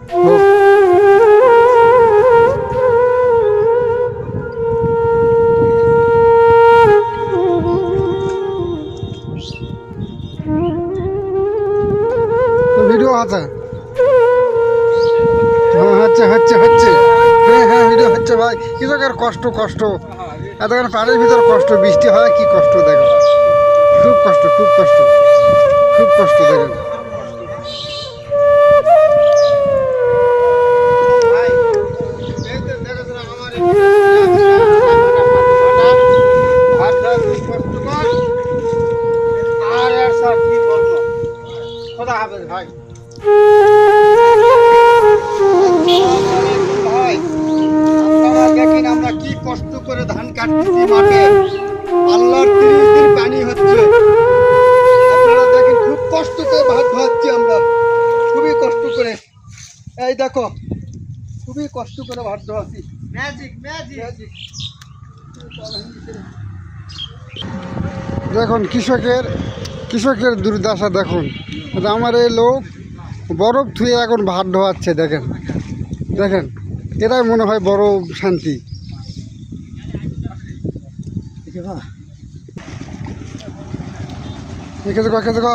Video আছে, হচ্ছে হচ্ছে হচ্ছে, হ্যাঁ হ্যাঁ ভিডিও হচ্ছে ভাই। কৃষকের কষ্ট কষ্ট, এতক্ষণ পানির ভিতর কষ্ট, বৃষ্টি হয় কি কষ্ট দেখো, খুব কষ্ট খুব কষ্ট খুব কষ্ট দেখেন। ভাই দেখেন আমরা কি কষ্ট করে ধান কাটতেছি মাঠে, আল্লাহর 30 দিন পানি হচ্ছে, আপনারা দেখেন খুব কষ্ট করে ভাত ধোয়াচ্ছি আমরা, খুবই কষ্ট করে। এই দেখো খুবই কষ্ট করে ভাত ধোয়াচ্ছি। Magic magic. দেখুন কৃষকের দুর্দশা দেখুন। আমার এই লোক বরফ ধুয়ে এখন ভাত ধোয়াচ্ছে, দেখেন দেখেন, এটাই মনে হয় বড় শান্তি। দেখো